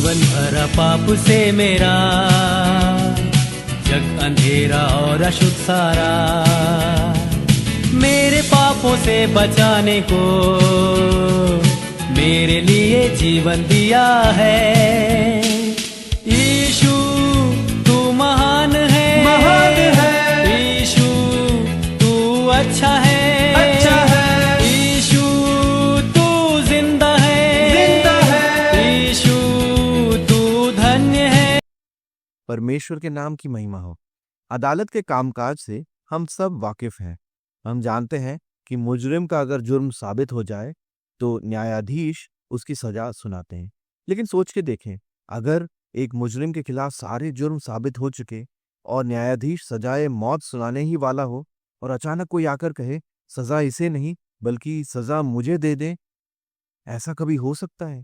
जीवन भरा पाप से मेरा, जग अंधेरा और अशुद्ध सारा, मेरे पापों से बचाने को मेरे लिए जीवन दिया है। यीशु तू महान है, महान है। यीशु तू अच्छा है, अच्छा है। यीशु तू जिंदा है, जिंदा है। यीशु तू धन्य है। परमेश्वर के नाम की महिमा हो। अदालत के कामकाज से हम सब वाकिफ हैं। हम जानते हैं कि मुजरिम का अगर जुर्म साबित हो जाए तो न्यायाधीश उसकी सजा सुनाते हैं। लेकिन सोच के देखें, अगर एक मुजरिम के खिलाफ सारे जुर्म साबित हो चुके और न्यायाधीश सजाए मौत सुनाने ही वाला हो और अचानक कोई आकर कहे सजा इसे नहीं बल्कि सजा मुझे दे दे, ऐसा कभी हो सकता है?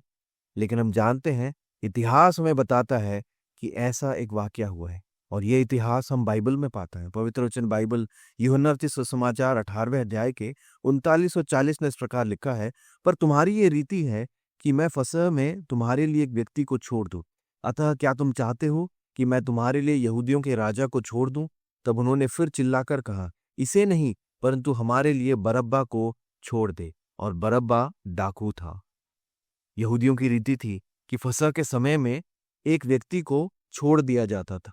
लेकिन हम जानते हैं, इतिहास हमें बताता है कि ऐसा एक वाकया हुआ है और ये इतिहास हम बाइबल में पाते हैं। पवित्र वचन बाइबल यूहन्ना सुसमाचार 18वें अध्याय के 39 और 40 में इस प्रकार लिखा है, पर तुम्हारी ये रीति है कि मैं फसह में तुम्हारे लिए एक व्यक्ति को छोड़ दूं। अतः क्या तुम चाहते हो कि मैं तुम्हारे लिए यहूदियों के राजा को छोड़ दूं? तब उन्होंने फिर चिल्लाकर कहा, इसे नहीं, परंतु हमारे लिए बरअब्बा को छोड़ दे। और बरअब्बा डाकू था। यहूदियों की रीति थी कि फसह के समय में एक व्यक्ति को छोड़ दिया जाता था।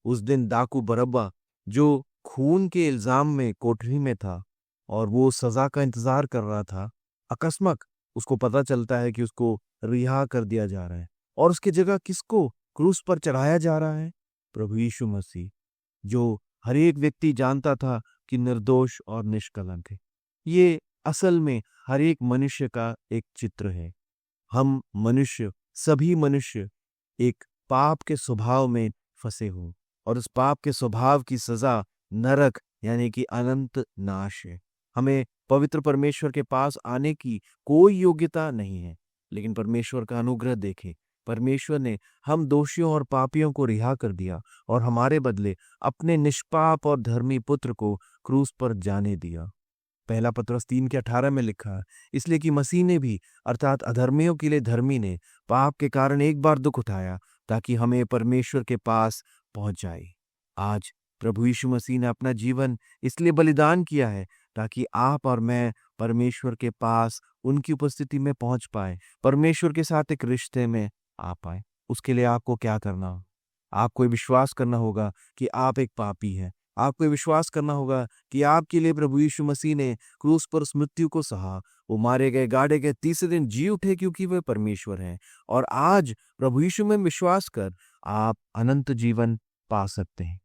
उस दिन डाकू बरअब्बा, जो खून के इल्जाम में कोठरी में था और वो सजा का इंतजार कर रहा था, अकस्मात उसको पता चलता है कि उसको रिहा कर दिया जा रहा है और उसकी जगह किसको क्रूस पर चढ़ाया जा रहा है? प्रभु यीशु मसीह, जो हर एक व्यक्ति जानता था कि निर्दोष और निष्कलंक है। ये असल में हर एक मनुष्य का एक चित्र है। हम मनुष्य, सभी मनुष्य एक पाप के स्वभाव में फंसे हो और उस पाप के स्वभाव की सजा नरक यानी कि अनंत नाश है। हमें पवित्र परमेश्वर के पास आने की कोई योग्यता नहीं है, लेकिन परमेश्वर का अनुग्रह देखें। परमेश्वर ने हम दोषियों और पापियों को रिहा कर दिया और हमारे बदले अपने निष्पाप और धर्मी पुत्र को क्रूस पर जाने दिया। पहला पत्रस 3:18 में लिखा है, इसलिए कि मसीह ने भी अर्थात अधर्मियों के लिए धर्मी ने पाप के कारण एक बार दुख उठाया ताकि हमें परमेश्वर के पास पहुंच जाए। आज प्रभु यीशु मसीह ने अपना जीवन इसलिए बलिदान किया है ताकि आप और मैं परमेश्वर के पास उनकी उपस्थिति में पहुंच पाए, परमेश्वर के साथ एक रिश्ते में आ पाए। उसके लिए आपको क्या करना हो? आपको विश्वास करना होगा कि आप एक पापी हैं। आपको विश्वास करना होगा कि आपके लिए प्रभु यीशु मसीह ने क्रूस पर उस मृत्यु को सहा। वो मारे गए, गाड़े गए, तीसरे दिन जी उठे क्योंकि वे परमेश्वर हैं। और आज प्रभु यीशु में विश्वास कर आप अनंत जीवन पा सकते हैं।